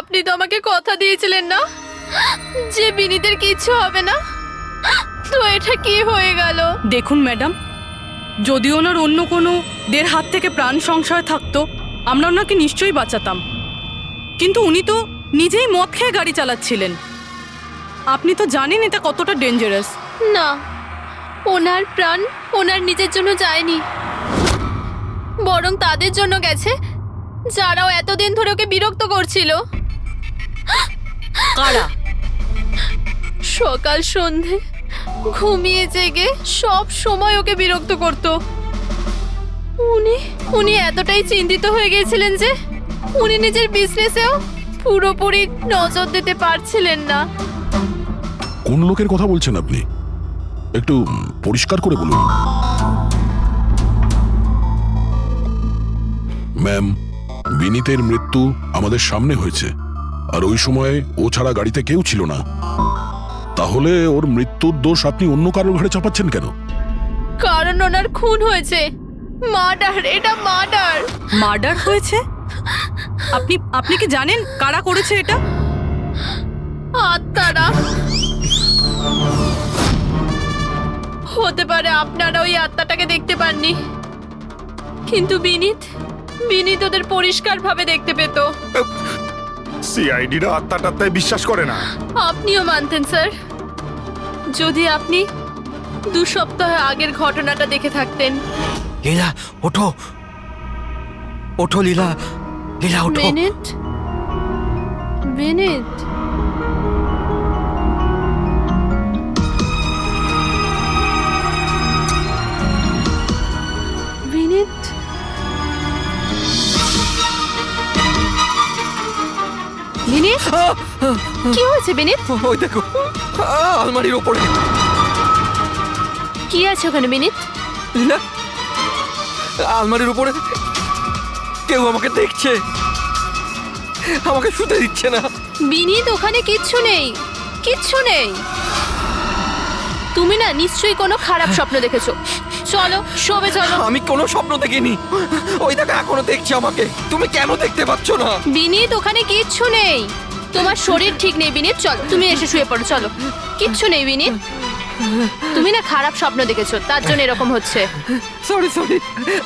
আপনি তো আমাকে কথা দিয়েছিলেন না যে বিনীতের কিচ্ছু হবে না, তো এটা কি হয়ে গেল? দেখুন ম্যাডাম, যদি ওনার অন্য কোনো দের হাত থেকে প্রাণ সংশয় থাকতো আমরা ওনাকে নিশ্চয়ই বাঁচাতাম, কিন্তু উনি তো নিজেই মদ খেয়ে গাড়ি চালাচ্ছিলেন। আপনি তো জানেন এটা কতটা ডেঞ্জারাস। না, ওনার প্রাণ ওনার নিজের জন্য যায়নি, বরং তাদের জন্য গেছে যারাও এতদিন ধরে ওকে বিরক্ত করছিল। কারা? সকাল সন্ধে ঘুমিয়ে জেগে সব সময় ওকে বিরক্ত করত। উনি এতটাই চিন্তিত হয়ে গেছিলেন যে উনি নিজের বিজনেসেও পুরোপুরি নজর দিতে পারছিলেন না। কোন লোকের কথা বলছেন আপনি? একটু পরিষ্কার করে বলুন। ম্যাম, বিনীতের মৃত্যু আমাদের সামনে হয়েছে, আর ওই সময় ও ছাড়া গাড়িতে কেউ ছিল না। তাহলে ওর মৃত্যুর দোষ আপনি অন্য কারোর ঘাড়ে চাপাচ্ছেন কেন? কারণ ওনার খুন হয়েছে। মার্ডার, এটা মার্ডার। মার্ডার হয়েছে? আপনি আপনি কি জানেন কারা করেছে এটা? আত্মারা। হতে পারে আপনারা ওই আত্মাটাকে দেখতে পাননি, কিন্তু বিনীত ওদের পরিষ্কারভাবে দেখতে পেত। সিআইডিরা আত্মাটাত্তায় বিশ্বাস করে না। আপনিও মানতেন স্যার, যদি আপনি 2 সপ্তাহ আগের ঘটনাটা দেখে থাকতেন। লীলা ওঠো, ওঠো লীলা, লীলা ওঠো। বিনীত, বিনীত, বিনীত, বিনীত, কি হয়েছে বিনীত? ওই দেখো, আলমারির ওপরে। কি আছে ওখানে বিনীত? লীলা, আলমারির উপরে কেউ আমাকে দেখছে, আমাকে শুতে দিচ্ছে না। বিনীত, ওখানে কিচ্ছু নেই, কিচ্ছু নেই। তুমি না নিশ্চয়ই কোনো খারাপ স্বপ্ন দেখেছো। চলো শোবে চলো। আমি কোনো স্বপ্ন দেখিনি। ওই দেখো এখনো দেখছে আমাকে। তুমি কেন দেখতে পাচ্ছ না? বিনীত, ওখানে কিচ্ছু নেই। তোমার শরীর ঠিক নেই বিনীত, চলো তুমি এসে শুয়ে পড়ো। চলো, কিচ্ছু নেই বিনীত। তুমি না খারাপ স্বপ্ন দেখেছো, তার জন্য এরকম হচ্ছে। সরি সরি,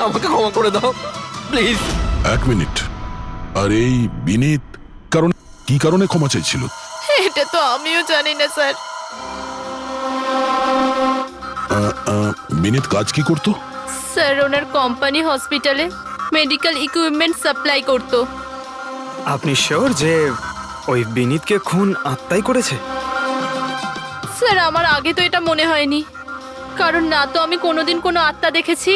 আমাকে ক্ষমা করে দাও প্লিজ। 1 মিনিট। আর এই বিনীত কি কারণে ক্ষমা চাইছিল? এটা তো আমিও জানি না স্যার। বিনীত কাজ কি করতো? স্যার, ওনার কোম্পানি হসপিটালে মেডিকেল ইকুইপমেন্ট সাপ্লাই করতো। আপনি শিওর যে ওই বিনীতকে খুন আত্মাই করেছে? স্যার, আমার আগে তো এটা মনে হয়নি, কারণ না তো আমি কোনোদিন কোনো আত্মা দেখেছি,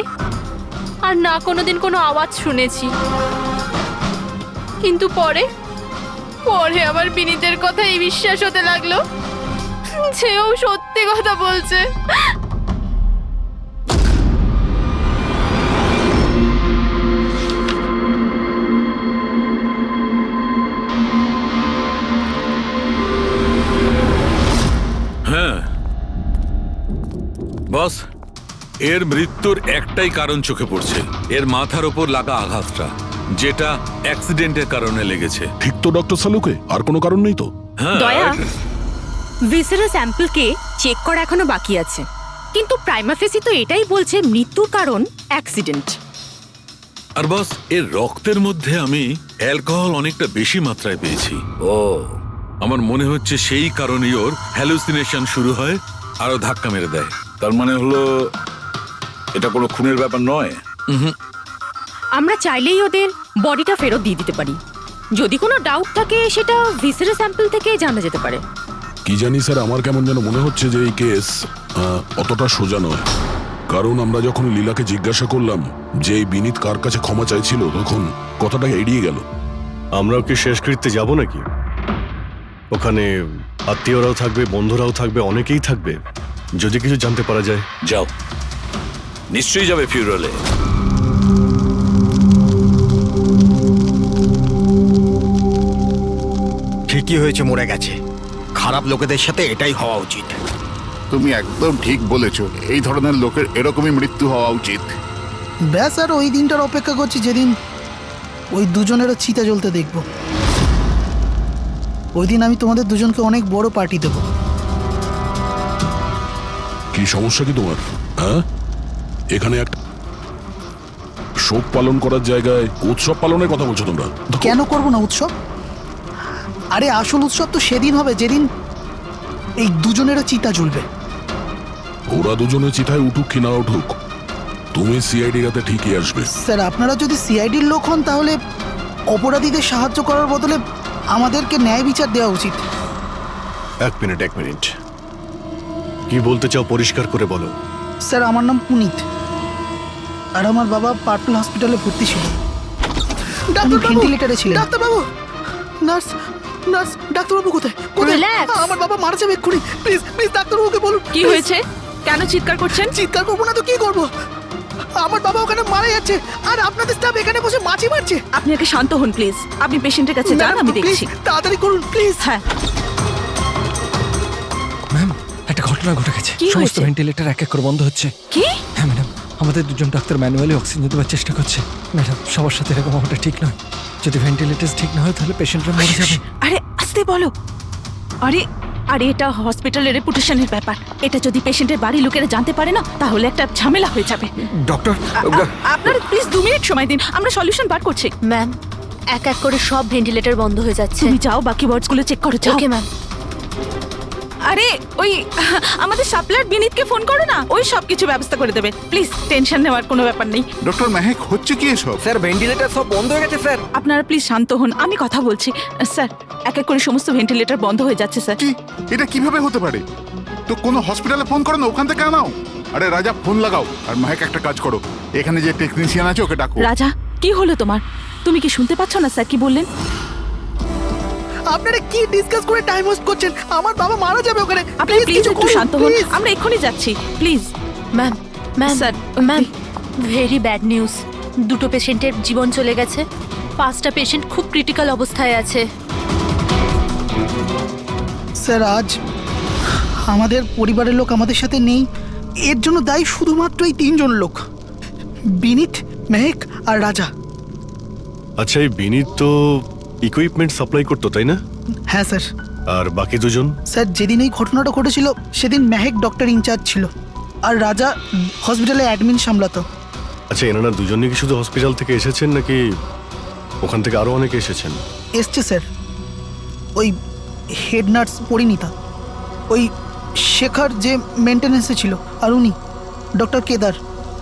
আর না কোনোদিন কোনো আওয়াজ শুনেছি। কিন্তু পরে আমার বিনীতের কথাই বিশ্বাস হতে লাগলো যে ও সত্যি কথা বলছে। হ্যাঁ বস, এর মৃত্যুর একটাই কারণ চোখে পড়ছে, এর মাথার ওপর লাগা আঘাতটা, যেটা অ্যাক্সিডেন্টের কারণে লেগেছে। ঠিক তো ডক্টর সালুকে? আর কোনো কারণ নেই তো? হ্যাঁ, দয়া, ভিসারা স্যাম্পলকে চেক করা এখনো বাকি আছে, কিন্তু প্রাইমা ফেসি তো এটাই বলছে মৃত্যুর কারণ অ্যাক্সিডেন্ট। আর বস, এর রক্তের মধ্যে আমি অ্যালকোহল অনেকটা বেশি মাত্রায় পেয়েছি। ও, আমার মনে হচ্ছে সেই কারণেই ওর হ্যালুসিনেশন শুরু হয়, আরো ধাক্কা মেরে দেয়। তার মানে হলো এটা কোনো খুনের ব্যাপার নয়। আমরা চাইলেই ওদের বডিটা ফেরত দিয়ে দিতে পারি। যদি কোনো ডাউট থাকে সেটা ভিসারা স্যাম্পল থেকে জানা যেতে পারে। কি জানি স্যার, আমার কেমন যেন মনে হচ্ছে যে এই কেস অতটা সোজা নয়। কারণ আমরা যখন লীলাকে জিজ্ঞাসা করলাম যে এই বিনীত কার কাছে ক্ষমা চাইছিল, তখন কথাটা এড়িয়ে গেল। আমরাও কি শেষকৃত্যে যাব নাকি? ওখানে আত্মীয়রাও থাকবে, বন্ধুরাও থাকবে, অনেকেই থাকবে। যদি কিছু জানতে পারা যায়। যাও, নিশ্চয়ই যাবে ফিউরালে। ঠিকই হয়েছে, মরে গেছে। খারাপ লোকেদের সাথে এটাই হওয়া উচিত। তুমি একদম ঠিক বলেছো, এই ধরনের লোকের এরকমই মৃত্যু হওয়া উচিত। ব্যাস, আর ওই দিনটার অপেক্ষা করছি যেদিন ওই দুজনেরও চিতা জ্বলতে দেখব। ওই দিন আমি তোমাদের দুজনকে অনেক বড় পার্টি দেবো। কি সমস্যা কি তোমার? হ্যাঁ, এখানে একটা শোক পালন করার জায়গায় উৎসব পালনের কথা বলছো তোমরা? কেন করবো না উৎসব? আরে আসল উৎসব তো সেদিন হবে যেদিন এই দুজনেরও চিতা জ্বলবে। ওরা দুজনে চিতায় উঠুক কি না উঠুক, তুমি সিআইডি রাতে ঠিকই আসবে। স্যার, আপনারা যদি সিআইডির লোক হন তাহলে অপরাধীদের সাহায্য করার বদলে আমাদেরকে ন্যায় বিচার দেওয়া উচিত। এক মিনিট কি বলতে চাও পরিষ্কার করে বলো। স্যার, আমার নাম পুনিত, আর আমার বাবা পার্পল হসপিটালে ভর্তি ছিল। আমি ভেন্টিলেটরে ছিলাম। ডাক্তারবাবু, নার্স, ডাক্তারবাবু কোথায়? Relax. আমার বাবা মারা যাবে এক্ষুনি। প্লিজ ডাক্তারবাবুকে বলুন। কি হয়েছে? কেন চিৎকার করছেন? চিৎকার করবো না তো কি করবো? আমার বাবা ওখানে মারা যাচ্ছে আর আপনাদের স্টাফ এখানে বসে মাছি মারছে। আপনি আগে শান্ত হন প্লিজ। আপনি পেশেন্টের কাছে যান, আমি দেখছি। তাড়াতাড়ি করুন প্লিজ। হ্যাঁ, ম্যাম, একটা ঘটনা ঘটে গেছে। কি সমস্ত হয়েছে? ভেন্টিলেটর এক এক করে বন্ধ হচ্ছে। কি? হ্যাঁ ম্যাডাম, আমাদের দুজন ডাক্তার ম্যানুয়ালি অক্সিজেন দেওয়ার চেষ্টা করছে। ম্যাডাম, সবার সাথে এরকম হওয়াটা ঠিক নয়। যদি ভেন্টিলেটর ঠিক না হয় তাহলে পেশেন্টরা মরে যাবে। আরে আস্তে বলো। আরে এটা হসপিটালের রেপুটেশনের ব্যাপার। এটা যদি পেশেন্টের বাড়ির লোকেরা জানতে পারে না তাহলে একটা ঝামেলা হয়ে যাবে। ডক্টর, আপনারা প্লিজ 2 মিনিট সময় দিন, আমরা সলিউশন বার করছি। ম্যাম, এক এক করে সব ভেন্টিলেটর বন্ধ হয়ে যাচ্ছে। তুমি যাও বাকি ওয়ার্ডসগুলো চেক করো, যাও। Okay ma'am. আরে ওই আমাদের সাপ্লায়ার বিনীতকে ফোন করো না, ওই সব কিছু ব্যবস্থা করে দেবে। প্লিজ টেনশন নেওয়ার কোনো ব্যাপার নেই। ডক্টর মেহেক, হচ্ছে কি এসব? স্যার ভেন্টিলেটর সব বন্ধ হয়ে গেছে স্যার। আপনারা প্লিজ শান্ত হন, আমি কথা বলছি। স্যার, এক এক করে সমস্ত ভেন্টিলেটর বন্ধ হয়ে যাচ্ছে স্যার। কি, এটা কিভাবে হতে পারে? তো কোনো হসপিটালে ফোন করো না, ওখান থেকে আনাও। আরে রাজা, ফোন লাগাও। আর মেহেক, একটা কাজ করো, এখানে যে টেকনিশিয়ান আছে ওকে ডাকো। রাজা, কি হলো তোমার? তুমি কি শুনতে পাচ্ছ না স্যার কি বললেন? আপনারা কি ডিসকাস করে টাইম ওয়েস্ট করছেন? আমার বাবা মারা যাবে ওখানে। আপনারা প্লিজ কিছু একটু করুন, শান্ত হন, please। আমরা এক্ষুনি যাচ্ছি please. Ma'am, sir, ma'am, very bad news. 2টো পেশেন্টের জীবন চলে গেছে। 5টা পেশেন্ট খুব ক্রিটিক্যাল অবস্থায় আছে। স্যার, আজ আমাদের পরিবারের লোক আমাদের সাথে নেই। এর জন্য দায়ী শুধুমাত্র এই 3 জন লোক, বিনীত, মেহেক আর রাজা। আচ্ছা, এই বিনীত তো ইকুইপমেন্ট সাপ্লাই করতো, তাই না? হ্যাঁ স্যার। আর বাকি দুজন? স্যার, যেদিন এই ঘটনাটা ঘটেছিল সেদিন মেহেক ডক্টর ইনচার্জ ছিল আর রাজা হসপিটালে অ্যাডমিন সামলাতো। আচ্ছা, এনারা দুজনই কি শুধু হসপিটাল থেকে এসেছেন নাকি ওখান থেকে আরো অনেকে এসেছেন? এসছে স্যার, ওই হেড নার্স পরিণীতা, ওই শেখর যে মেনটেন্যান্সে ছিল, আর উনি ডক্টর কেদার,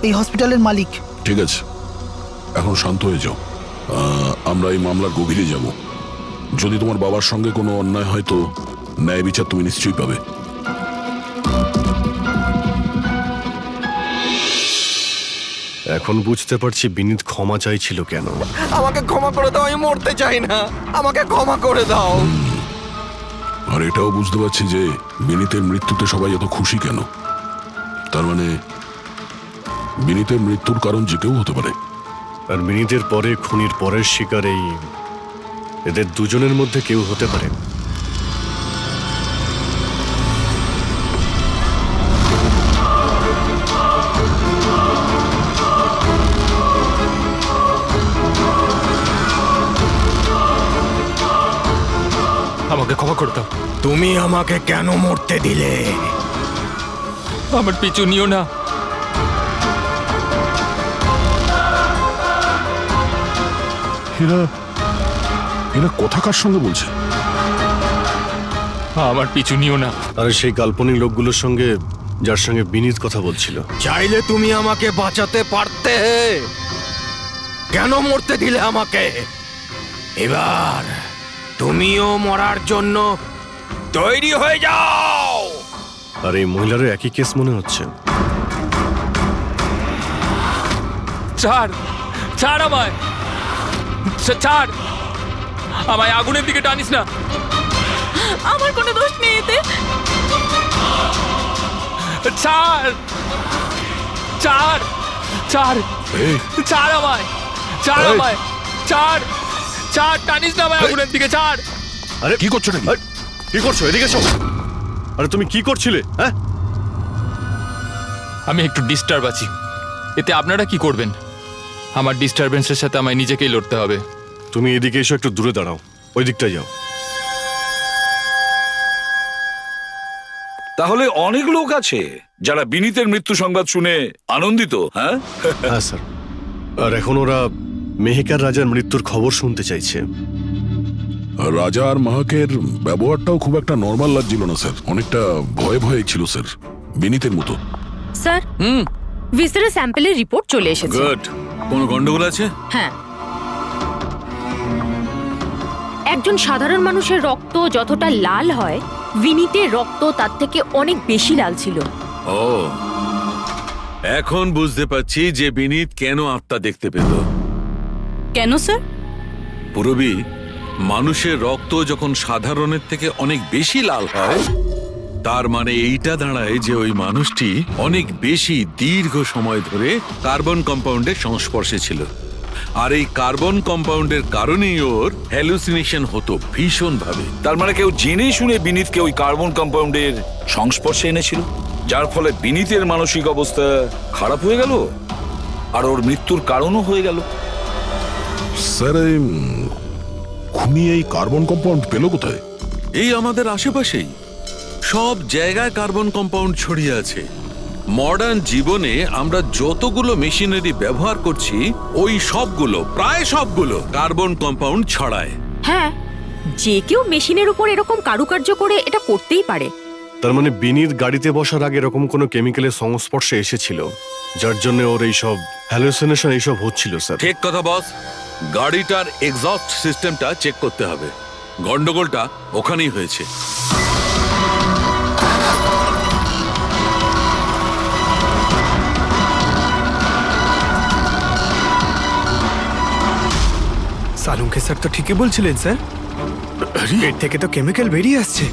এই হসপিটালের মালিক। ঠিক আছে, এখন শান্ত হয়ে যাও। আমরা এই মামলার গভীরে যাব। যদি তোমার বাবার সঙ্গে কোনো অন্যায় হয় তো ন্যায় বিচার তুমি নিশ্চয়ই পাবে। এখন বুঝতে পারছি বিনীত ক্ষমা চাইছিল কেন। আমাকে ক্ষমা করে দাও, আমি মরতে চাই না। আমাকে ক্ষমা করে দাও। আর এটাও বুঝতে পারছি যে বিনীতের মৃত্যুতে সবাই এত খুশি কেন। তার মানে বিনীতের মৃত্যুর কারণ যে কেউ হতে পারে। আর বিনীতের পরে খুনির পরের শিকার এদের দুজনের মধ্যে কেউ হতে পারে। আমাকে ক্ষমা করে দাও। তুমি আমাকে কেন মরতে দিলে? আমার পিছু নিও না। এরা কথা কার সঙ্গে বলছে? আমার পিছু নিও না। আরে সেই কাল্পনিক লোকগুলোর সঙ্গে যার সঙ্গে বিনীত কথা বলছিল। চাইলে তুমি আমাকে বাঁচাতে পারতে, কেন মরতে দিলে আমাকে? এবার তুমিও মরার জন্য তৈরি হয়ে যাও। আর এই মহিলারও একই কেস মনে হচ্ছে। ছাড়, ছাড় আমায়, ছাড় আমায়, আগুনের দিকে টানিস না। আমার কোনো দোষ নেই এতে। ছাড়, ছাড়, ছাড়, এই, ছাড় আমায়, ছাড় এই। আমায়, ছাড়, ছাড়, টানিস না আমায় আগুনের দিকে, ছাড়। আরে কি করছো নাকি? আরে, কি করছো? এদিকে এসো। আরে তুমি কি করছিলে? হ্যাঁ, আমি একটু ডিস্টার্ব আছি, এতে আপনারা কি করবেন? আমার ডিস্টারবেন্সের সাথে আমায় নিজেকেই লড়তে হবে। তুমি এদিকে এসো, একটু দূরে দাঁড়াও, ওই দিকটায় যাও। তাহলে অনেক লোক আছে যারা বিনীতের মৃত্যু সংবাদ শুনে আনন্দিত, হ্যাঁ? হ্যাঁ স্যার, আর এখন ওরা মেহেকার রাজার মৃত্যুর খবর শুনতে চাইছে। রাজা আর মাহাকের ব্যবহারটাও খুব একটা নর্মাল লাগছিল না স্যার, অনেকটা ভয়ে ভয়ে ছিল স্যার, বিনীতের মতো। স্যার ভিসারের স্যাম্পলের রিপোর্ট চলে এসেছে। গুড। কোনো গন্ডগোল আছে? হ্যাঁ, একজন সাধারণ মানুষের রক্ত যতটা লাল হয়, বিনীতের রক্ত তার থেকে অনেক বেশি লাল ছিল। ও, এখন বুঝতে পারছি যে বিনীত কেন আত্মা দেখতে পেল। কেন স্যার? পুরবী, মানুষের রক্ত যখন সাধারণের থেকে অনেক বেশি লাল হয়, তার মানে এইটা দাঁড়ায় যে ওই মানুষটি অনেক বেশি দীর্ঘ সময় ধরে কার্বন কম্পাউন্ডের সংস্পর্শে ছিল, আর এই কার্বন কম্পাউন্ডের কারণেই ওর হ্যালুসিনেশন হতো ভীষণ ভাবে। তার মানে কেউ জেনে শুনে বিনীতকে ওই কার্বন কম্পাউন্ডের সংস্পর্শে এনেছিল, যার ফলে বিনীতের মানসিক অবস্থা খারাপ হয়ে গেল আর ওর মৃত্যুর কারণও হয়ে গেল। স্যার খুনি এই কার্বন কম্পাউন্ড পেল কোথায়? এই আমাদের আশেপাশেই সব জায়গায় কার্বন কম্পাউন্ড ছড়িয়ে আছে। মডার্ন জীবনে আমরা যতগুলো মেশিনারি ব্যবহার করছি, ওই সবগুলো, প্রায় সবগুলো কার্বন কম্পাউন্ড ছড়ায়। হ্যাঁ, যে কেউ মেশিনের উপর এরকম কারুকার্য করে এটা করতেই পারে। তার মানে বিনীত গাড়িতে বসার আগে এরকম কোনো কেমিক্যালের সংস্পর্শে এসেছিল, যার জন্য ওর এইসব হ্যালুসিনেশন এইসব হচ্ছিল স্যার। ঠিক কথা বস। গাড়িটার এক্সস্ট সিস্টেমটা চেক করতে হবে। গন্ডগোলটা ওখানেই হয়েছে। সালুঙ্কে স্যার তো ঠিকই বলছিলেন স্যার, এর থেকে তো কেমিক্যাল বেরিয়ে আসছে।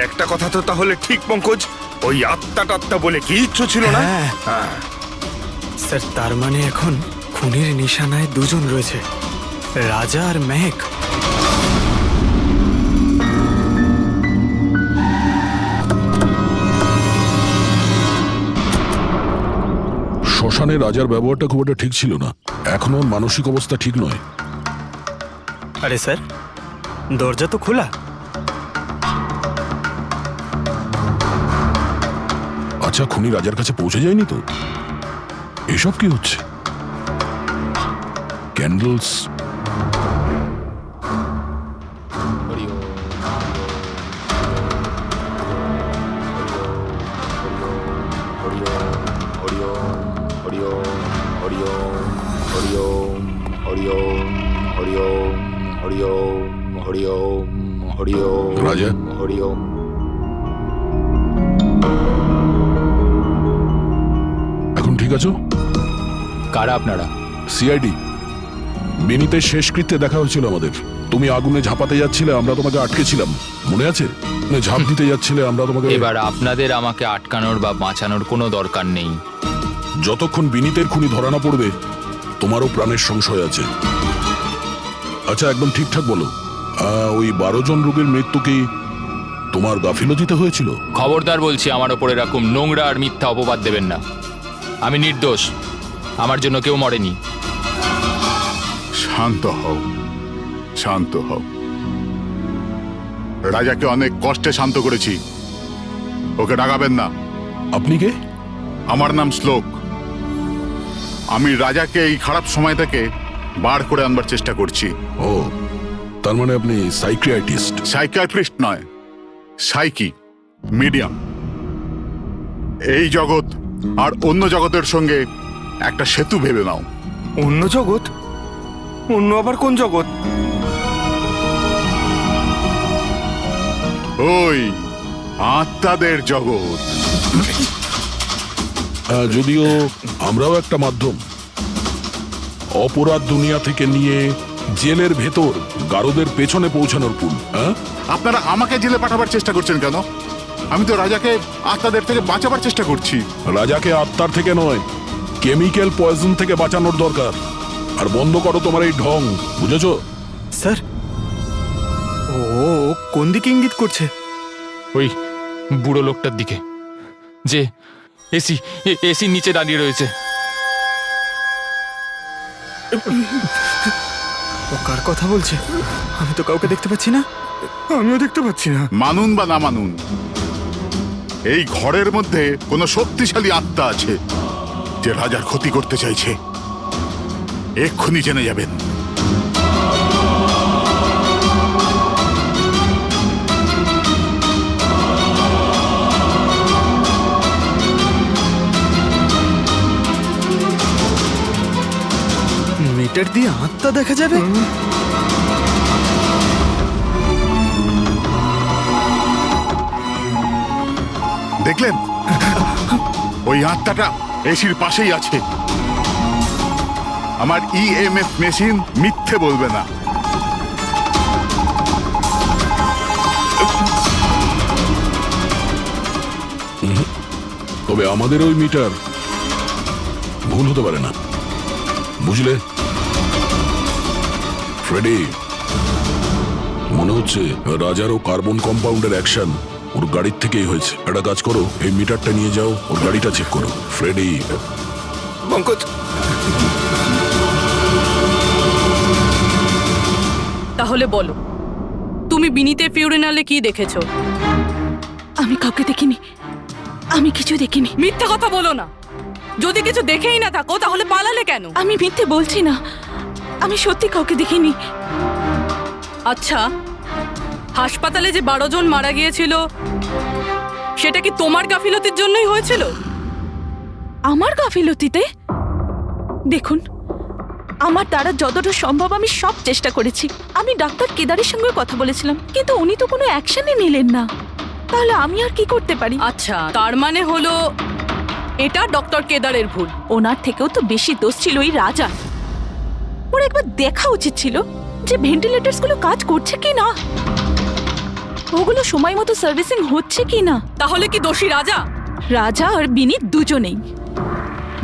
একটা কথা তো তাহলে ঠিক পঙ্কজ, ওই আত্মা টাত্মা বলে কিচ্ছু ছিল না। স্যার তার মানে এখন খুনের নিশানায় দুজন রয়েছে, রাজা আর মেহেক। শ্মশানে রাজার ব্যবহারটা খুব একটা ঠিক ছিল না, এখনো মানসিক অবস্থা ঠিক নয়। আরে স্যার, দরজা তো খোলা। আচ্ছা, খুনি রাজার কাছে পৌঁছে যায়নি তো? এসব কি হচ্ছে? ক্যান্ডেলস। রাজা, এখন ঠিক আছো? কারা আপনারা? সিআইডি। বিনীতের শেষকৃত্যে দেখা হয়েছিল আমাদের। তুমি আগুনে ঝাঁপাতে যাচ্ছিলে, আমরা তোমাকে আটকেছিলাম, মনে আছে? ঝাঁপ দিতে যাচ্ছিলে, আমরা তোমাকে। এবার আপনাদের আমাকে আটকানোর বা বাঁচানোর কোনো দরকার নেই। যতক্ষণ বিনীতের খুনি ধরা না পড়বে, তোমারও প্রাণের সংশয় আছে। আচ্ছা, একদম ঠিকঠাক বলো, ওই 12 জন রোগীর মৃত্যু কি তোমার গাফিলতিতে হয়েছিল? খবরদার বলছি, আমার ওপর এরকম নোংরা আর মিথ্যা অপবাদ দেবেন না। আমি নির্দোষ, আমার জন্য কেউ মরেনি। শান্ত হও, শান্ত হও। রাজাকে অনেক কষ্টে শান্ত করেছি, ওকে ডাকাবেন না। আপনি কে? আমার নাম শ্লোক। আমি রাজাকে এই খারাপ সময় থেকে বার করে আনবার চেষ্টা করছি। ও, তার মানে আপনি সাইকিয়াট্রিস্ট? সাইকিয়াট্রিস্ট নয়, সাইকি, মিডিয়াম। এই জগৎ আর অন্য জগতের সঙ্গে একটা সেতু ভেবে নাও। অন্য জগৎ? অন্য আবার কোন জগৎ? ওই আত্মাদের জগৎ। যদিও আমরাও একটা মাধ্যম, অপরাধ দুনিয়া থেকে নিয়ে জেলের ভেতর গারদের পেছনে পৌঁছানোর পুল। আপনারা আমাকে জেলে পাঠাবার চেষ্টা করছেন কেন? আমি তো রাজাকে আত্মাদের থেকে বাঁচাবার চেষ্টা করছি। রাজাকে আত্মার থেকে নয়, কেমিক্যাল পয়জন থেকে বাঁচানোর দরকার। আর বন্ধ করো তোমার এই ঢং, বুঝেছো? স্যার, ও কোন দিকে ইঙ্গিত করছে? ওই বুড়ো লোকটার দিকে, যে এসির নিচে দাঁড়িয়ে রয়েছে। ও কার কথা বলছে? আমি তো কাউকে দেখতে পাচ্ছি না। আমিও দেখতে পাচ্ছি না। মানুন বা না মানুন, এই ঘরের মধ্যে কোনো শক্তিশালী আত্মা আছে যে রাজার ক্ষতি করতে চাইছে। এক্ষুনি জেনে যাবেন। মিটার দিয়ে আত্মা দেখা যাবে? দেখলেন, ওই আত্মাটা এসির পাশেই আছে। আমার ইএমএফ মেশিন মিথ্যে বলবে না। তবে আমাদের ওই মিটার ভুল হতে পারে না, বুঝলে ফ্রেডি? মনে হচ্ছে রাজার ও কার্বন কম্পাউন্ডের অ্যাকশন ওর গাড়ির থেকেই হয়েছে। একটা কাজ করো, এই মিটারটা নিয়ে যাও, ওর গাড়িটা চেক করো। ফ্রেডি। পঙ্কজ, তাহলে বলো, তুমি বিনীতের ফিউরিনালে কি দেখেছো? আমি কাউকে দেখিনি, আমি কিছু দেখিনি। মিথ্যা কথা বলো না। যদি কিছু দেখেই না থাকো তাহলে পালালে কেন? আমি মিথ্যে বলছি না, আমি সত্যি কাউকে দেখিনি। আচ্ছা, হাসপাতালে যে 12 জন মারা গিয়েছিল সেটা কি তোমার গাফিলতির জন্যই হয়েছিল? আমার গাফিলতিতে? দেখুন, আমার দ্বারা যতটা সম্ভব আমি সব চেষ্টা করেছি। আমি ডাক্তার কেদারের সঙ্গে কথা বলেছিলাম, কিন্তু উনি তো কোনো অ্যাকশনই নিলেন না। তাহলে আমি আর কি করতে পারি? আচ্ছা, তার মানে হলো এটা ডক্টর কেদারের ভুল। ওনার থেকেও তো বেশি দোষ ছিল ওই রাজা। ওর একবার দেখা উচিত ছিল যে ভেন্টিলেটরস গুলো কাজ করছে কি না, ওগুলো সময় মতো সার্ভিসিং হচ্ছে কি না। তাহলে কি দোষী রাজা? রাজা আর বিনীত দুজনেই।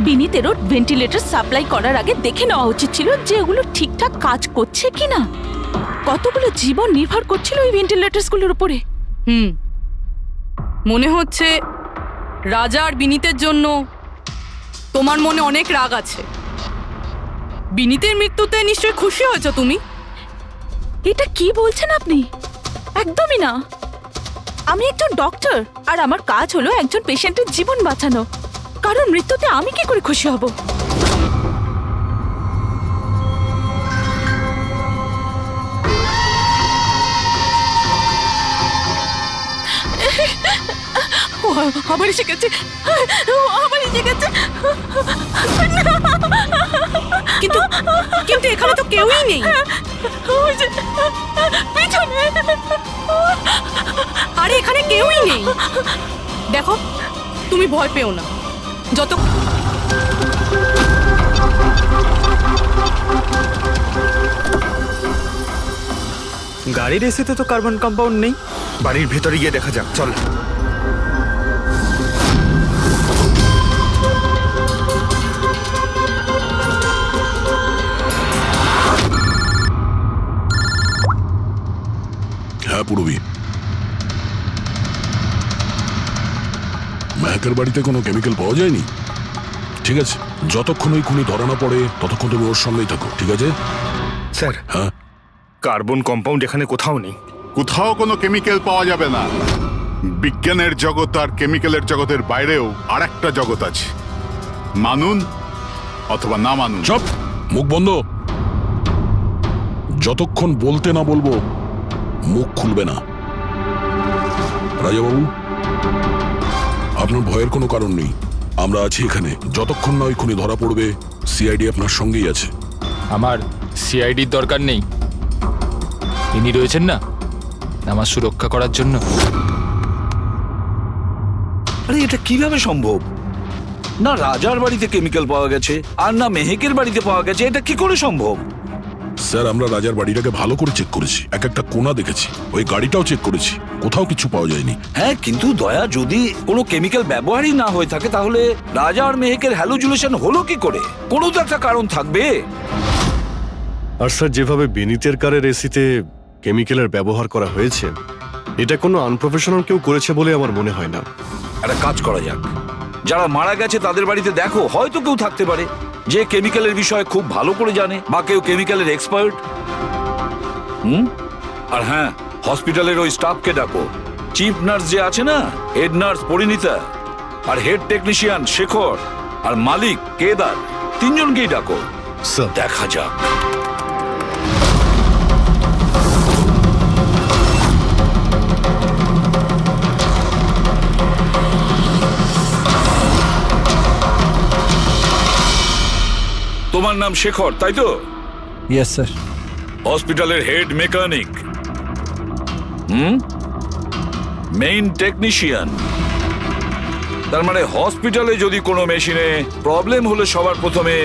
বিনীতেরও ভেন্টিলেটর সাপ্লাই করার আগে দেখে নেওয়া উচিত ছিল যে ওগুলো ঠিকঠাক কাজ করছে কি না। কতগুলো জীবন নির্ভর করছিল ওই ভেন্টিলেটরস গুলোর উপরে। মনে হচ্ছে রাজা আর বিনীতের জন্য তোমার মনে অনেক রাগ আছে। বিনীতের মৃত্যুতে নিশ্চয়ই খুশি হয়েছো তুমি? এটা কি বলছেন আপনি? একদমই না। আমি একজন ডক্টর, আর আমার কাজ হলো একজন পেশেন্টের জীবন বাঁচানো। কারণ মৃত্যুতে আমি কি করে খুশি হব? আবার এসে গেছে, আবার এসে গেছে। কিন্তু কিন্তু এখানে তো কেউই নেই। আরে এখানে কেউই নেই। দেখো, তুমি ভয় পেও না। যত গাড়ির এসিতে তো কার্বন কম্পাউন্ড নেই। বাড়ির ভেতরে গিয়ে দেখা যাক, চল। হ্যাঁ পূরবী, মেহকের বাড়িতে কোনো কেমিক্যাল পাওয়া যায়নি? ঠিক আছে, যতক্ষণ ওই খুনি ধরা না পড়ে ততক্ষণ তুমি ওর সঙ্গেই থাকো, ঠিক আছে? স্যার, হ্যাঁ, কার্বন কম্পাউন্ড এখানে কোথাও নেই। কোথাও কোনো কেমিক্যাল পাওয়া যাবে না। বিজ্ঞানের জগৎ আর কেমিক্যালের জগতের বাইরেও আর একটা জগৎ আছে। মানুন অথবা না মানুন। চুপ, মুখ বন্ধ। যতক্ষণ বলতে না বলবো মুখ খুলবে না। রাজাবাবু, আপনার ভয়ের কোনো কারণ নেই। আমরা আছি এখানে। যতক্ষণ না ওই খুনি ধরা পড়বে, সিআইডি আপনার সঙ্গেই আছে। আমার সিআইডির দরকার নেই। ইনি রয়েছেন না আমার সুরক্ষা করার জন্য। আরে এটা কিভাবে সম্ভব? না রাজার বাড়িতে কেমিক্যাল পাওয়া গেছে আর না মেহেকের বাড়িতে পাওয়া গেছে। এটা কি করে সম্ভব? স্যার, আমরা রাজার বাড়িটাকে ভালো করে চেক করেছি, এক একটা কোণা দেখেছি, ওই গাড়িটাও চেক করেছি, কোথাও কিছু পাওয়া যায়নি। হ্যাঁ, কিন্তু দয়া, যদি কোনো কেমিক্যাল ব্যবহারই না হয়ে থাকে তাহলে রাজা আর মেহেকের হ্যালোজুলেশন হলো কি করে? কোনো তো একটা কারণ থাকবে। আর স্যার, যেভাবে বিনীতের কারের এসিতে কেমিক্যালের ব্যবহার করা হয়েছে, এটা কোনো আনপ্রফেশনাল কেউ করেছে বলে আমার মনে হয় না। একটা কাজ করা যাক, যারা মারা গেছে তাদের বাড়িতে দেখো, হয়তো কেউ থাকতে পারে যে কেমিক্যালের বিষয়ে খুব ভালো করে জানে, বা কেউ কেমিক্যালের এক্সপার্ট। আর হ্যাঁ, হসপিটালের ওই স্টাফকে ডাকো। চিফ নার্স যে আছে না, হেড নার্স পরিণীতা, আর হেড টেকনিশিয়ান শেখর, আর মালিক কেদার, তিনজনকেই ডাকো। স্যার। দেখা যাক। তোমার নাম শেখর, তাই তো? Yes sir. হসপিটালের হেড মেকানিক, মেইন টেকনিশিয়ান। তার মানে হসপিটালে যদি কোনো মেশিনে প্রবলেম হলে সবার প্রথমে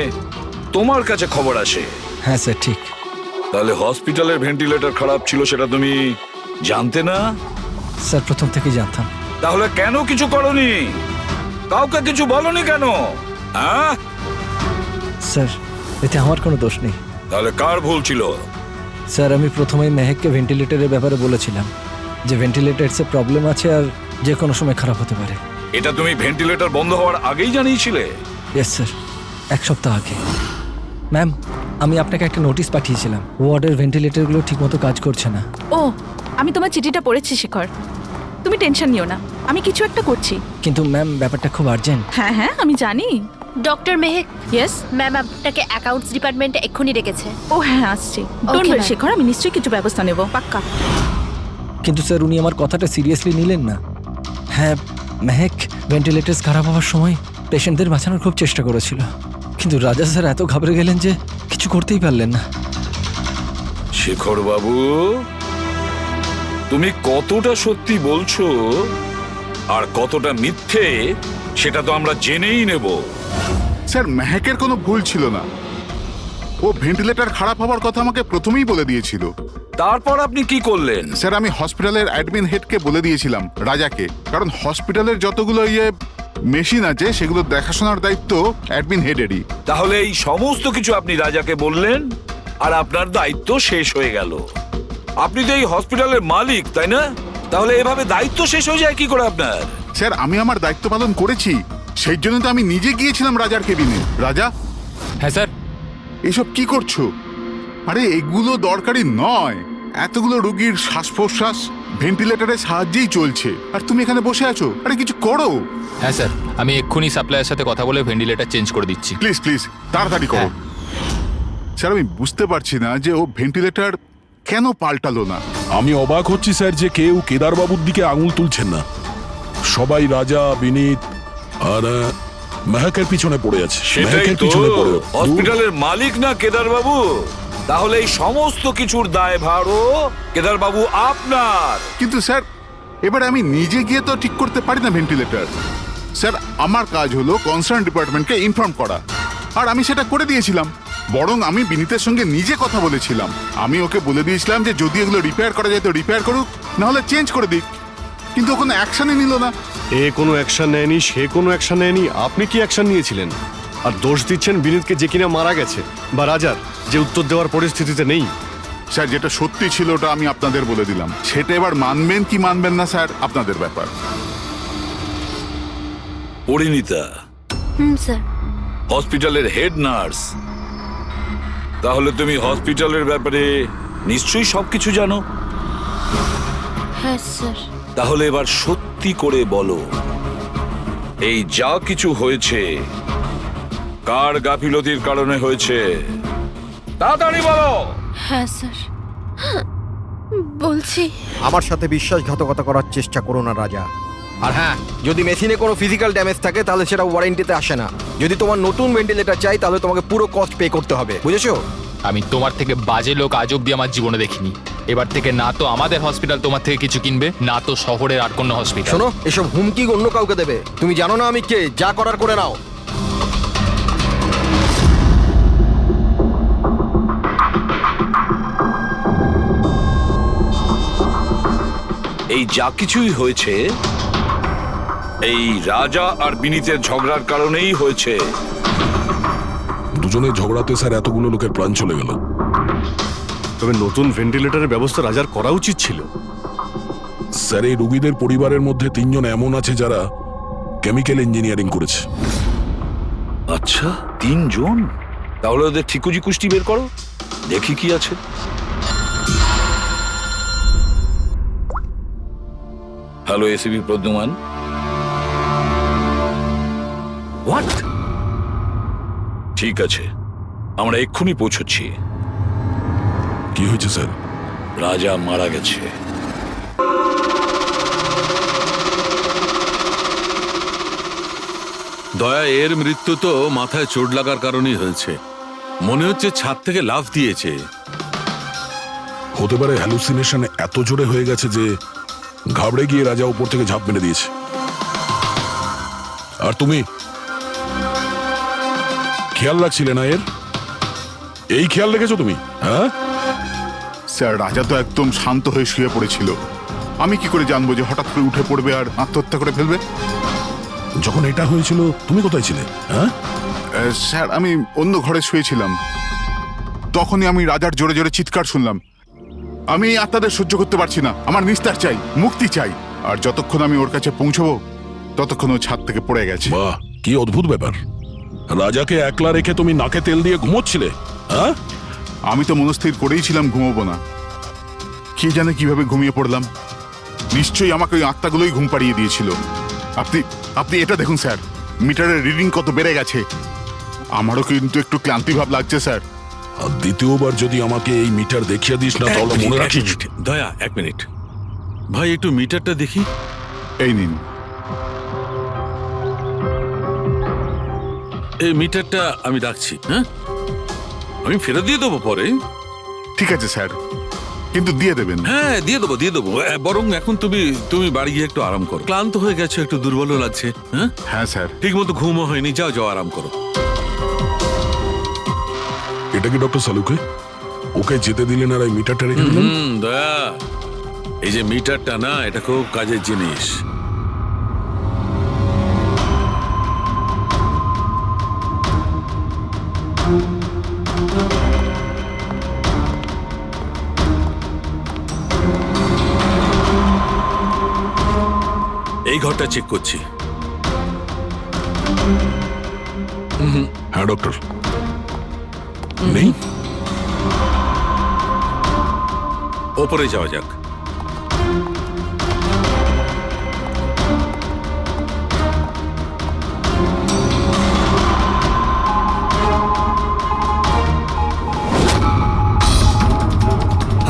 তোমার কাছে খবর আসে। হ্যাঁ স্যার, ঠিক। তাহলে হসপিটালের ভেন্টিলেটর খারাপ ছিল সেটা তুমি জানতে না? স্যার প্রথম থেকেই জানতাম। তাহলে কেন কিছু করনি? কাউকে কিছু বলনি কেন? হ্যাঁ স্যার এতে আমার কোনো দোষ নেই। তাহলে কার ভুল ছিল? স্যার আমি প্রথমেই মেহেককে ভেন্টিলেটরের ব্যাপারে বলেছিলাম যে ভেন্টিলেটরসে প্রবলেম আছে আর যে কোনো সময় খারাপ হতে পারে। এটা তুমি ভেন্টিলেটর বন্ধ হওয়ার আগেই জানিয়েছিলে? ইয়েস স্যার, 1 সপ্তাহ আগে। ম্যাম আমি আপনাকে একটা নোটিশ পাঠিয়েছিলাম, ওয়ার্ডের ভেন্টিলেটরগুলো ঠিকমতো কাজ করছে না। ও, আমি তোমার চিঠিটা পড়েছি শেখর, তুমি টেনশন নিও না, আমি কিছু একটা করছি। কিন্তু ম্যাম ব্যাপারটা খুব আর্জেন্ট। হ্যাঁ হ্যাঁ আমি জানি। ডক্টর মেহেক, ইয়েস ম্যাম আপনাকে অ্যাকাউন্টস ডিপার্টমেন্টে এক্ষুনি ডেকেছে। ও হ্যাঁ আসছি। Don't worry ma'am. শেখর, আমি নিশ্চয়ই কিছু ব্যবস্থা নেব, পাক্কা। কিন্তু স্যার উনি আমার কথাটা সিরিয়াসলি নিলেন না। হ্যাঁ মেহেক ভেন্টিলেটরস খারাপ হওয়ার সময় পেশেন্টদের বাঁচানোর খুব চেষ্টা করেছিল, কিন্তু রাজা স্যার এত ঘাবড়ে গেলেন যে কিছু করতেই পারলেন না। শেখর বাবু, তুমি কতটা সত্যি বলছো আর কতটা মিথ্যে সেটা তো আমরা জেনেই নেব। স্যার মেহেকের কোনো ভুল ছিল না, ও ভেন্টিলেটর খারাপ হওয়ার কথা আমাকে প্রথমেই বলে দিয়েছিল। তারপর আপনি কি করলেন? স্যার আমি হসপিটালের অ্যাডমিন হেডকে বলে দিয়েছিলাম, রাজাকে, কারণ হসপিটালের যতগুলো মেশিন আছে সেগুলো দেখাশোনার দায়িত্ব অ্যাডমিন হেডেরই। তাহলে এই সমস্ত কিছু আপনি রাজাকে বললেন আর আপনার দায়িত্ব শেষ হয়ে গেল। আপনি তো এই হসপিটালের মালিক, তাই না? তাহলে এভাবে দায়িত্ব শেষ হয়ে যায় কি করে আপনার? স্যার আমি আমার দায়িত্ব পালন করেছি, সেই জন্য তো আমি নিজে গিয়েছিলাম রাজার কেবিনে। রাজা। হ্যাঁ স্যার। এসব কি করছো? আরে এগুলো দরকারি নয়, এতগুলো রোগীর শ্বাস প্রশ্বাস ভেন্টিলেটরের সাহায্যেই চলছে, আর তুমি এখানে বসে আছো। আরে কিছু করো। হ্যাঁ স্যার, আমি এক্ষুনি সাপ্লাইয়ের সাথে কথা বলে ভেন্টিলেটর চেঞ্জ করে দিচ্ছি। প্লিজ প্লিজ তাড়াতাড়ি করো। স্যার আমি বুঝতে পারছি না যে ও ভেন্টিলেটর কেন পাল্টালো না। আমি অবাক হচ্ছি স্যার যে কেউ কেদারবাবুর দিকে আঙুল তুলছেন না। সবাই রাজা, বিনীত আর মেহেকের পিছনে পড়ে আছে। সেটাই মেহেকের তো, পিছনে পড়ে হসপিটালের মালিক না কেদার বাবু? তাহলে এই সমস্ত কিছুর দায়ভারও কেদার বাবু আপনার। কিন্তু স্যার এবার আমি নিজে গিয়ে তো ঠিক করতে পারি না ভেন্টিলেটর। স্যার আমার কাজ হলো কনসার্ন ডিপার্টমেন্টকে ইনফর্ম করা, আর আমি সেটা করে দিয়েছিলাম। বরং আমি বিনীতের সঙ্গে নিজে কথা বলেছিলাম, আমি ওকে বলে দিয়েছিলাম যে যদি এগুলো রিপেয়ার করা যায় তো রিপেয়ার করুক, নাহলে চেঞ্জ করে দিক, কিন্তু ও কোনো অ্যাকশনই নিল না। এ কোনো অ্যাকশন নেয়নি, সে কোনো অ্যাকশন নেয়নি, আপনি কি অ্যাকশন নিয়েছিলেন? আর দোষ দিচ্ছেন বিনীতকে, যে কিনা মারা গেছে, বা রাজার যে উত্তর দেওয়ার পরিস্থিতিতে নেই। স্যার যেটা সত্যি ছিল ওটা আমি আপনাদের বলে দিলাম, সেটা এবার মানবেন কি মানবেন না স্যার আপনাদের ব্যাপার। পরিণীতা স্যার। হসপিটালের হেড নার্স, তাহলে তুমি হসপিটালের ব্যাপারে নিশ্চয়ই সবকিছু জানো। হ্যাঁ স্যার। তাহলে এবার সত্যি করে বলো, এই যা কিছু হয়েছে কার গাফিলতির কারণে হয়েছে? তাড়াতাড়ি বলো। হ্যাঁ স্যার, বলছি। আমার সাথে বিশ্বাসঘাতকতা করার চেষ্টা করো না রাজা। আর হ্যাঁ, যদি মেশিনে কোনো ফিজিক্যাল ড্যামেজ থাকে তাহলে সেটা ওয়ারেন্টিতে আসে না। যদি তোমার নতুন ভেন্টিলেটর চাই তাহলে তোমাকে পুরো কস্ট পে করতে হবে, বুঝেছো? আমি তোমার থেকে বাজে লোক আজ অব্দি আমার জীবনে দেখিনি। এবার থেকে না তো আমাদের হসপিটাল তোমার থেকে কিছু কিনবে, না তো শহরের আর কোনো হসপিটাল। শোনো, এসব হুমকি অন্য কাউকে দেবে। তুমি জানো না আমি কে, যা করার করে নাও। এই যা কিছুই হয়েছে এই রাজা আর বিনীতের ঝগড়ার কারণেই হয়েছে। দুজনের ঝগড়াতে স্যার এতগুলো লোকের প্রাণ চলে গেল। তবে নতুন ভেন্টিলেটরের ব্যবস্থা রাজার করা উচিত ছিল। স্যার এই রোগীদের পরিবারের মধ্যে 3 জন এমন আছে যারা কেমিক্যাল ইঞ্জিনিয়ারিং করেছে। আচ্ছা 3 জন? তাহলে ওদের ঠিকুজি কুষ্টি বের করো, দেখি কি আছে। Hello ACP Pradyuman. হোয়াট? ঠিক আছে, আমরা এক্ষুনি পৌঁছচ্ছি। কি হয়েছে স্যার? রাজা মারা গেছে। দয়া, এর মৃত্যু তো মাথায় চোট লাগার কারণেই হয়েছে। মনে হচ্ছে ছাদ থেকে লাফ দিয়েছে। হতে পারে হ্যালুসিনেশন এত জোরে হয়ে গেছে যে ঘাবড়ে গিয়ে রাজা উপর থেকে ঝাঁপ মেরে দিয়েছে। আর তুমি খেয়াল রাখছিলে না এর? এই খেয়াল রেখেছো তুমি? হ্যাঁ স্যার, রাজা তো একদম শান্ত হয়ে শুয়ে পড়েছিল। আমি কি করে জানবো যে হঠাৎ করে উঠে পড়বে আর আত্মহত্যা করে ফেলবে? যখন এটা হয়েছিল তুমি কোথায় ছিলে? হ্যাঁ স্যার, আমি অন্য ঘরে শুয়েছিলাম। তখনই আমি রাজার জোরে জোরে চিৎকার শুনলাম। আমি এই আত্মাদের সহ্য করতে পারছি না, আমার নিস্তার চাই, মুক্তি চাই। আর যতক্ষণ আমি ওর কাছে পৌঁছবো ততক্ষণ ও ছাদ থেকে পড়ে গেছে। বাহ, কি অদ্ভুত ব্যাপার! রাজাকে একলা রেখে তুমি নাকে তেল দিয়ে ঘুমোচ্ছিলে? হ্যাঁ, আমি তো মনস্থির করেই ছিলাম ঘুমোবো না। কে জানে কিভাবে ঘুমিয়ে পড়লাম। নিশ্চয়ই আমাকে ওই আত্মাগুলোই ঘুম পাড়িয়ে দিয়েছিল। আপনি আপনি এটা দেখুন স্যার, মিটারের রিডিং কত বেড়ে গেছে। আমারও কিন্তু একটু ক্লান্তি ভাব লাগছে স্যার। আর দ্বিতীয়বার যদি আমাকে এই মিটার দেখিয়ে দিস না তাহলে মনে রাখিস। দয়া, 1 মিনিট ভাই, একটু মিটারটা দেখি। এই নিন। এই মিটারটা আমি রাখছি। হ্যাঁ, আমি ফেরত দিয়ে দেবো পরে। ঠিক আছে স্যার, কিন্তু দিয়ে দেবেন। হ্যাঁ, দিয়ে দেবো দিয়ে দেবো। বরং এখন তুমি বাড়ি গিয়ে একটু আরাম করো। ক্লান্ত হয়ে গেছো, একটু দুর্বলও লাগছে। হ্যাঁ হ্যাঁ স্যার। ঠিক মতো ঘুমও হয়নি। যাও যাও, আরাম করো। এটা কি ডক্টর সালুকে? ওকে যেতে দিলেন আর এই মিটারটা রেখে দিলেন? দয়া, এই যে মিটারটা না, এটা খুব কাজের জিনিস। এই ঘরটা চেক করছি। হ্যাঁ ডক্টর, নেই। ওপরে যাওয়া যাক।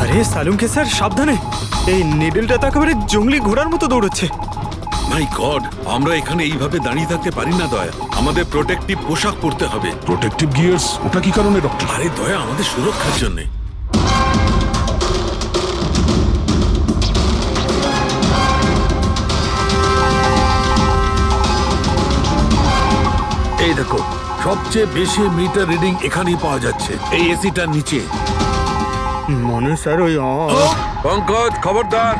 আরে সালুমকে স্যার, সাবধানে! এই নিডলটা তো একেবারে জঙ্গলি ঘোড়ার মতো দৌড়চ্ছে। মাই গড, আমরা এখানে এইভাবে দাঁড়িয়ে থাকতে পারি না দয়া। আমাদের প্রোটেক্টিভ পোশাক পরতে হবে। Protective gears? ওটা কি কারণে ডক্টর? আরে দয়া, আমাদের সুরক্ষার জন্য। এই দেখো, সবচেয়ে বেশি মিটার রিডিং এখানেই পাওয়া যাচ্ছে, এই এসিটার নিচে। মনে স্যার ওই পঙ্কজ, খবরদার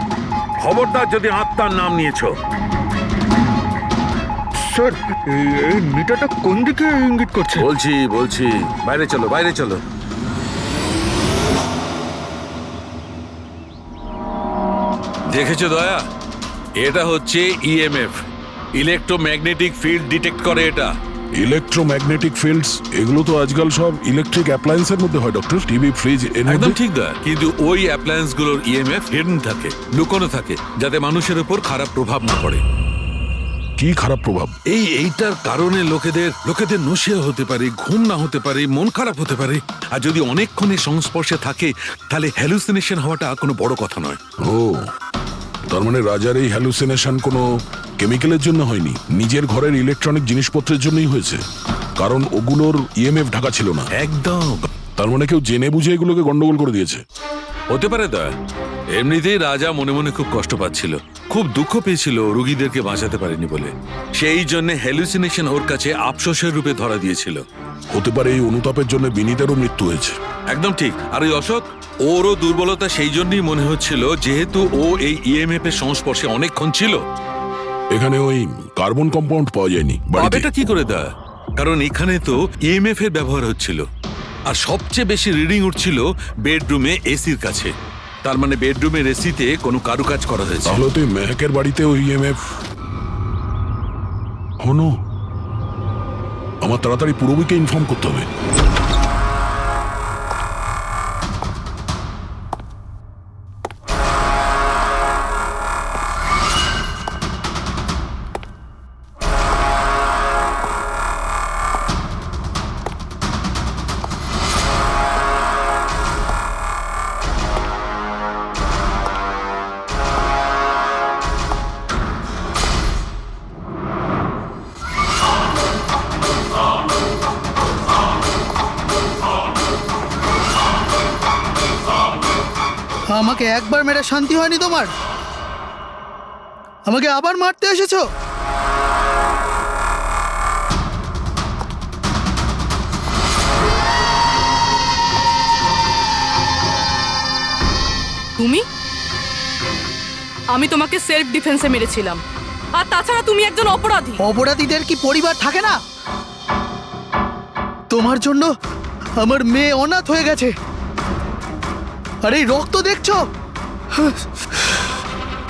খবরদার যদি আত্মার নাম নিয়েছো। স্যার, এই মিটারটা কোন দিকে ইঙ্গিত করছে? বলছি বাইরে চলো, বাইরে চলো। দেখেছো দয়া, এটা হচ্ছে ইএমএফ, ইলেকট্রোম্যাগনেটিক ফিল্ড ডিটেক্ট করে এটা। ইলেকট্রোম্যাগনেটিক ফিল্ডস, এগুলো তো আজকাল সব ইলেকট্রিক অ্যাপ্লায়েন্সের মধ্যে হয় ডক্টর। টিভি, ফ্রিজ, একদম ঠিক দয়া, কিন্তু ওই অ্যাপ্লায়েন্স গুলোর ইএমএফ হিডেন থাকে, লুকোনো থাকে, যাতে মানুষের উপর খারাপ প্রভাব না পড়ে। কি খারাপ প্রভাব? এইটার কারণে লোকেদের নশিয়া হতে পারে, ঘুম না হতে পারে, মন খারাপ হতে পারে। আর যদি অনেকক্ষণের সংস্পর্শে থাকে তাহলে হ্যালুসিনেশন হওয়াটা কোনো বড় কথা নয়। ও, তার মানে রাজার এই হ্যালুসিনেশন কোনো কেমিক্যালের জন্য হয়নি, নিজের ঘরের ইলেকট্রনিক জিনিসপত্রের জন্যই হয়েছে, কারণ ওগুলোর ইএমএফ ঢাকা ছিল না। একদম। তার মানে কেউ জেনে বুঝে এগুলোকে গন্ডগোল করে দিয়েছে। হতে পারে দয়া। এমনিতেই রাজা মনে মনে খুব কষ্ট পাচ্ছিল, খুব দুঃখ পেয়েছিল রোগীদেরকে বাঁচাতে পারেনি বলে। সেই জন্য হ্যালুসিনেশন ওর কাছে আফসোসের রূপে ধরা দিয়েছিল। হতে পারে এই অনুতাপের জন্য বিনীতেরও মৃত্যু হয়েছে। একদম ঠিক। আর ওই অশোক, ওরও দুর্বলতা সেই জন্যই মনে হচ্ছিল, যেহেতু ও এই ইএমএফ এর সংস্পর্শে অনেকক্ষণ ছিল। এখানে ওই কার্বন কম্পাউন্ড পাওয়া যায়নি বাড়িতে। এটা কি করে দেয়? কারণ এখানে তো ইএমএফ এর ব্যবহার হচ্ছিল, আর সবচেয়ে বেশি রিডিং উঠছিল বেডরুমে এসির কাছে। তার মানে বেডরুমের এসিতে কোনো কারুকাজ করা হয়েছে। তাহলে তো মেহেকের বাড়িতে ওই ইএমএফ হনো। আমার তাড়াতাড়ি পূরবীকে ইনফর্ম করতে হবে। আমাকে একবার মেরে শান্তি হয়নি তোমার? আমাকে আবার মারতে এসেছো? তুমি? আমি তোমাকে সেলফ ডিফেন্সে মেরেছিলাম, আর তাছাড়া তুমি একজন অপরাধী। অপরাধীদের কি পরিবার থাকে না? তোমার জন্য আমার মেয়ে অনাথ হয়ে গেছে, আর এই রক্ত দেখছো,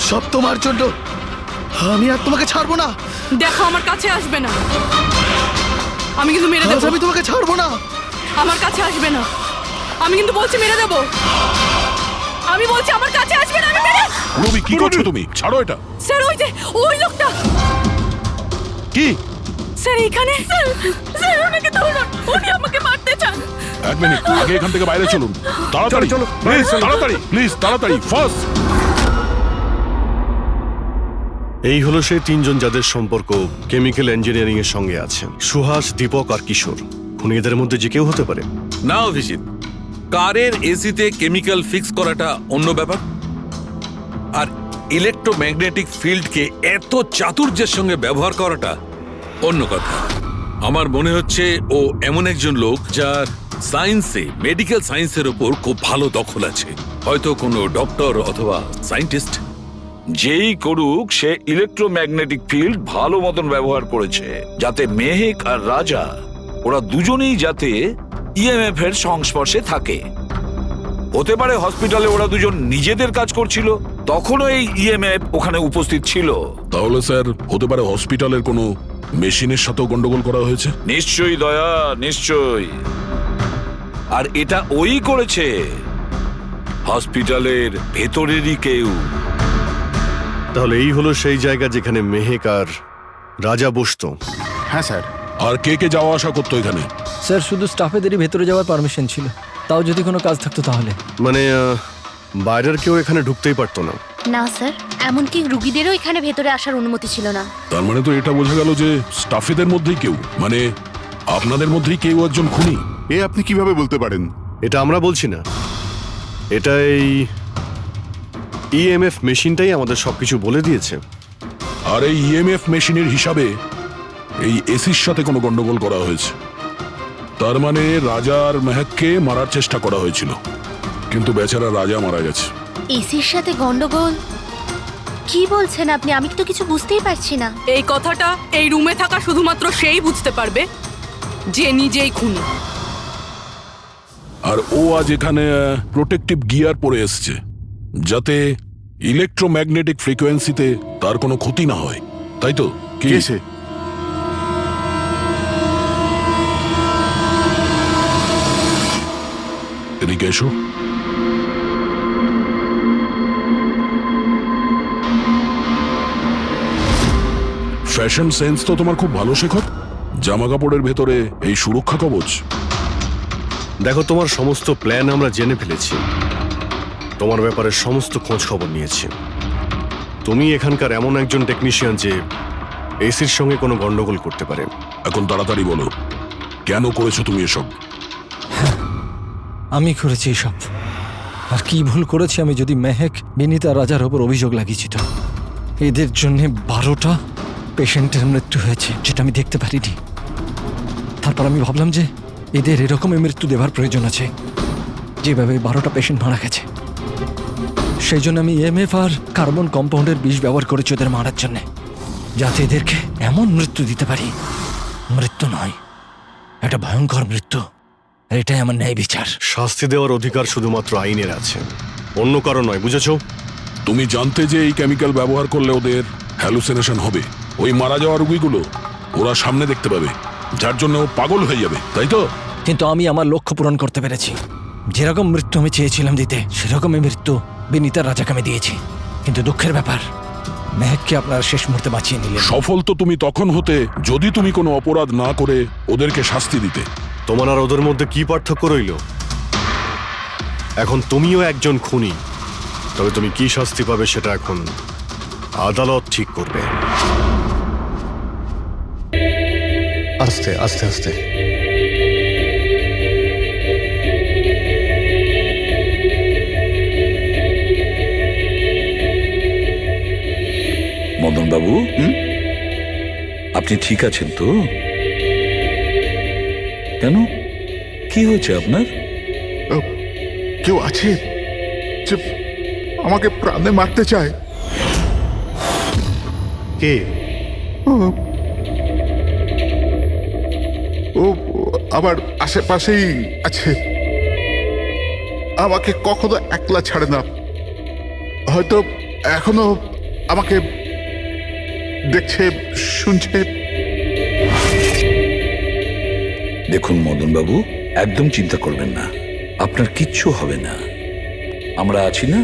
সব তোমার জন্য। আমি আর তোমাকে ছাড়বো না। দেখো, আমার কাছে আসবে না, আমি কিন্তু মেরে দেবো। আমি তোমাকে ছাড়বো না। আমার কাছে আসবে না, আমি কিন্তু বলছি মেরে দেবো। আমি বলছি আমার কাছে আসবে না, আমি মেরে। রবি, কি করছো তুমি? ছাড়ো এটা। স্যার, ওই যে ওই লোকটা। কি? স্যার এখানে। স্যার ওনাকে ধরুন, উনি আমাকে মারতে চান। এক মিনিট, আগে এখান থেকে বাইরে চলুন। তাড়াতাড়ি চলো, প্লিজ তাড়াতাড়ি, প্লিজ তাড়াতাড়ি, ফাস্ট। এই হলো সেই তিনজন যাদের সম্পর্ক কেমিক্যাল ইঞ্জিনিয়ারিং এর সঙ্গে আছে। সুহাস, দীপক আর কিশোর। খুনি এদের মধ্যে যে কেউ হতে পারে। না অভিজিৎ, কারের এসিতে কেমিক্যাল ফিক্স করাটা অন্য ব্যাপার, আর ইলেকট্রোম্যাগনেটিক ফিল্ডকে এত চাতুর্যের সঙ্গে ব্যবহার করাটা অন্য কথা। আমার মনে হচ্ছে ও এমন একজন লোক যার সায়েন্সে, মেডিকেল সায়েন্সের ওপর খুব ভালো দখল আছে, হয়তো কোনো ডক্টর অথবা সায়েন্টিস্ট। যেই করুক, সে ইলেকট্রোম্যাগনেটিক ফিল্ড ভালো মতন ব্যবহার করেছে, যাতে মেহেক আর রাজা ওরা দুজনেই যাতে ইএমএফ এর সংস্পর্শে থাকে। হতে পারে হসপিটালে ওরা দুজন নিজেদের কাজ করছিল, তখনও এই ইএমএফ ওখানে উপস্থিত ছিল। তাহলে স্যার, হতে পারে হসপিটালের কোনো মেশিনের সাথেও গন্ডগোল করা হয়েছে। নিশ্চয়ই দয়া, নিশ্চয়ই। আর এটা ওই করেছে, হসপিটালের ভেতরেরই কেউ। তাহলে এই হলো সেই জায়গা যেখানে মেহেক আর রাজা বসতো। হ্যাঁ স্যার। আর কে কে যাওয়া আসা করতো এখানে? স্যার, শুধু স্টাফেদেরই ভেতরে যাওয়ার পারমিশন ছিল, তাও যদি কোনো কাজ থাকতো তাহলে। মানে বাইরের কেউ এখানে ঢুকতেই পারতো না। না স্যার, এমনকি রুগীদেরও এখানে ভেতরে আসার অনুমতি ছিল না। তার মানে তো এটা বোঝা গেল যে স্টাফেদের মধ্যেই কেউ, মানে আপনাদের মধ্যেই কেউ একজন খুনি। এ আপনি কিভাবে বলতে পারেন? এটা আমরা বলছি না, এটা এই ইএমএফ মেশিনটাই আমাদের সবকিছু বলে দিয়েছে। আর এই ইএমএফ মেশিনের হিসাবে এই এসির সাথে কোনো গন্ডগোল করা হয়েছে। তার মানে রাজা আর মেহেককে মারার চেষ্টা করা হয়েছিল, কিন্তু বেচারা রাজা মারা গেছে। এসির সাথে গন্ডগোল? কি বলছেন আপনি? আমি তো কিছু বুঝতেই পারছি না। এই কথাটা এই রুমে থাকা শুধুমাত্র সেই বুঝতে পারবে যে নিজেই খুনি। আর ও আজ এখানে প্রোটেক্টিভ গিয়ার পরে এসছে, যাতে ইলেকট্রোম্যাগনেটিক ফ্রিকোয়েন্সিতে তার কোনো ক্ষতি না হয়, তাই তো? কি কে সে? এদিকে এসো। ফ্যাশন সেন্স তো তোমার খুব ভালো, শেখর। জামা কাপড়ের ভেতরে এই সুরক্ষা কবচ। দেখো, তোমার সমস্ত প্ল্যান আমরা জেনে ফেলেছি, তোমার ব্যাপারে সমস্ত খোঁজ খবর নিয়েছি। তুমি এখানকার এমন একজন টেকনিশিয়ান যে এসির সঙ্গে কোনো গন্ডগোল করতে পারে। এখন তাড়াতাড়ি বলো, কেন করেছো তুমি এসব? আমি করেছি এসব। আর কি ভুল করেছি আমি যদি মেহেক, বিনীতা, রাজার ওপর অভিযোগ লাগিয়েছি। তো এদের জন্য 12টা পেশেন্টের মৃত্যু হয়েছে, যেটা আমি দেখতে পারিনি। তারপর আমি ভাবলাম যে এদের এরকমই মৃত্যু দেওয়ার প্রয়োজন আছে, যেভাবে 12টা পেশেন্ট মারা গেছে। সেই জন্য আমি ইএমএফ আর কার্বন কম্পাউন্ডের বিষ ব্যবহার করেছি ওদের মারার জন্যে, যাতে এদেরকে এমন মৃত্যু দিতে পারি, মৃত্যু নয়, একটা ভয়ঙ্কর মৃত্যু। আর এটাই আমার ন্যায় বিচার। শাস্তি দেওয়ার অধিকার শুধুমাত্র আইনের আছে, অন্য কারো নয়, বুঝেছো? তুমি জানতে যে এই কেমিক্যাল ব্যবহার করলে ওদের হ্যালুসিনেশন হবে, ওই মারা যাওয়া রোগীগুলো ওরা সামনে দেখতে পাবে, যার জন্য ও পাগল হয়ে যাবে, তাই তো? কিন্তু আমি আমার লক্ষ্য পূরণ করতে পেরেছি। যেরকম মৃত্যু আমি চেয়েছিলাম দিতে, সেরকমই মৃত্যু বিনীতার রাজাকে আমি দিয়েছি। কিন্তু দুঃখের ব্যাপার, মেহেককে আপনার শেষ মুহূর্তে বাঁচিয়ে নিলেন। সফল তো তুমি তখন হতে যদি তুমি কোনো অপরাধ না করে ওদেরকে শাস্তি দিতে। তোমার আর ওদের মধ্যে কি পার্থক্য রইল? এখন তুমিও একজন খুনি, তবে তুমি কি শাস্তি পাবে সেটা এখন আদালত ঠিক করবে। আস্তে আস্তে আস্তে। মদন বাবু, আপনি ঠিক আছেন তো? কেন, কি হয়েছে আপনার? কেউ আছে যে আমাকে প্রাণে মারতে চায়? কে? ও আমার আশেপাশেই আছে, আমাকে কখনো একলা ছাড়ে না। হয়তো এখনো আমাকে দেখছে, শুনছে। দেখুন মদন বাবু, একদম চিন্তা করবেন না, আপনার কিচ্ছু হবে না, আমরা আছি না?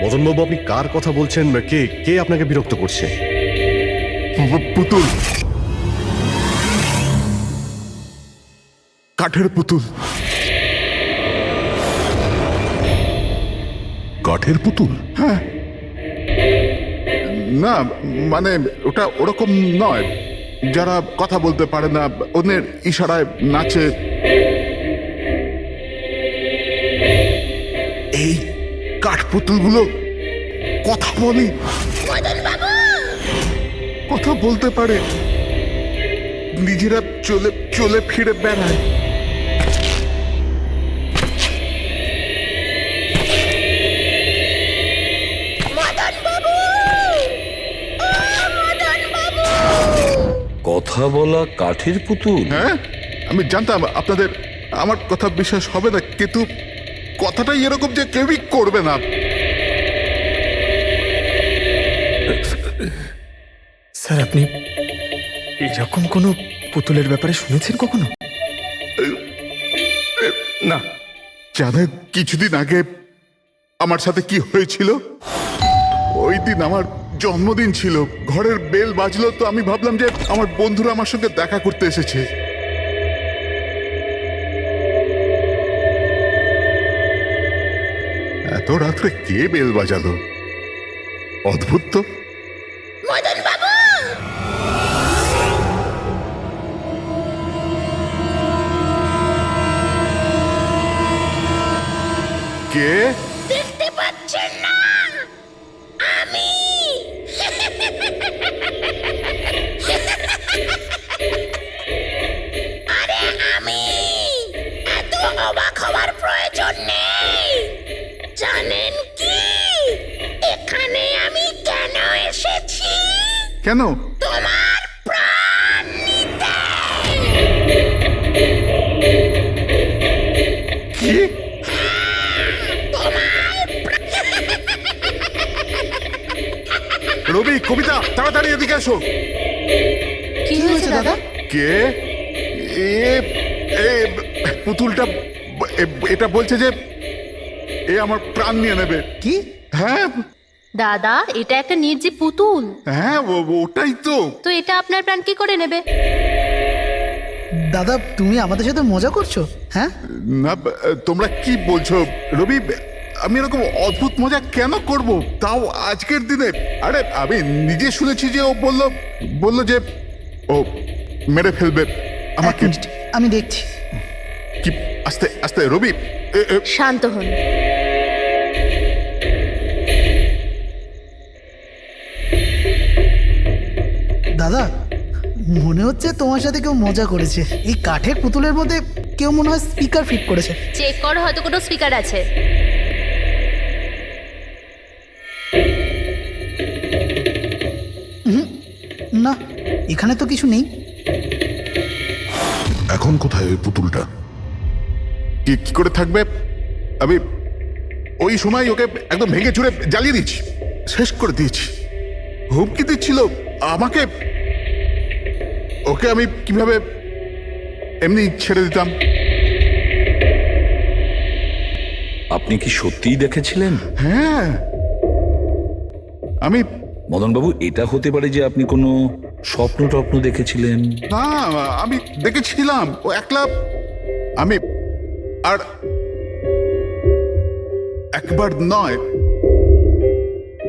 মদনবাবু, আপনি কার কথা বলছেন? কে কে আপনাকে বিরক্ত করছে? পুতুল, কাঠের পুতুল। কাঠের পুতুল? হ্যাঁ, না মানে ওটা ওরকম নয়, যারা কথা বলতে পারে না, অন্যের ইশারায় নাচে। এই কাঠ পুতুলগুলো কথা বলে, কথা বলতে পারে, নিজেরা চলে চলে ফিরে বেড়ায়। কথা বলা কাঠের পুতুল? হ্যাঁ, আমি জানতাম আপনাদের আমার কথা বিশ্বাস হবে না, কিন্তু কথাটাই এরকম যে কেউই করবে না। স্যার, আপনি এরকম কোনো পুতুলের ব্যাপারে শুনেছেন কখনো? না, জানেন কিছুদিন আগে আমার সাথে কি হয়েছিল? ওই দিন আমার জন্মদিন ছিল, ঘরের বেল বাজলো, তো আমি ভাবলাম যে আমার বন্ধুরা আমার সঙ্গে দেখা করতে এসেছে। এত রাত্রে কে বেল বাজালো? অদ্ভুত তো। কে? দেখতে পাচ্ছেন না? আমি আরে আমি, এত অবাক হওয়ার প্রয়োজন নেই। জানেন কি এখানে আমি কেন এসেছি? কেন? তোমার প্রাণ নিতে। কি? রবি, কবিতা, তাড়াতাড়ি এদিকে আসো। কি হয়েছে দাদা? কে? পুতুলটা এটা বলছে যে এ আমার প্রাণ নিয়ে নেবে। কি? হ্যাঁ দাদা, এটা একটা নির্জীব পুতুল। হ্যাঁ, ওটাই তো। তো এটা আপনার প্রাণ কি করে নেবে? দাদা, তুমি আমাদের সাথে মজা করছো? হ্যাঁ, না, তোমরা কি বলছো? রবি, আমি এরকম অদ্ভুত মজা কেন করব, তাও আজকের দিনে? আরে আমি নিজে শুনেছি যে ও বললো যে ও মেরে ফেলবে আমাকে। আমি দেখছি। কি? আস্তে আস্তে রবি, শান্ত হন। দাদা, মনে হচ্ছে তোমার সাথে কেউ মজা করেছে। এই কাঠের পুতুলের মধ্যে কেউ মনে হয় স্পিকার ফিট করেছে। চেক করো, হয়তো কোনো স্পিকার আছে। না, এখানে তো কিছু নেই। এখন কোথায় ওই পুতুলটা? কি করে থাকবে? আমি ওই সময় ওকে একদম ভেঙে চুরে জ্বালিয়ে দিয়েছি, শেষ করে দিয়েছি। হুমকি দিচ্ছিল আমাকে, ওকে আমি কিভাবে এমনি ছেড়ে দিতাম? আপনি কি সত্যিই দেখেছিলেন? হ্যাঁ, আমি। মদনবাবু, এটা হতে পারে যে আপনি কোনো স্বপ্ন টপ্ন দেখেছিলেন। না, আমি দেখেছিলাম ও একলা। আমি আর একবার নয়,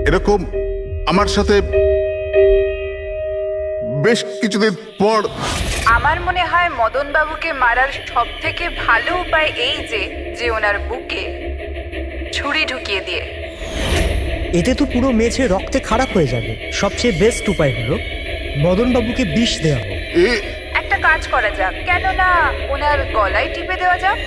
এরকম আমার সাথে বেশ কিছুদিন পর। আমার মনে হয় মদন বাবুকে মারার সব থেকে ভালো উপায় এই যে ওনার বুকে ছুরি ঢুকিয়ে দিয়ে। এতে তো পুরো মেঝে রক্তে খারাপ হয়ে যাবে। সবচেয়ে বেস্ট উপায় হলো মদনবাবুকে বিষ দেওয়া হোক। একটা কাজ করা যাক, কেননা ওনার গলায় টিপে দেওয়া যাক।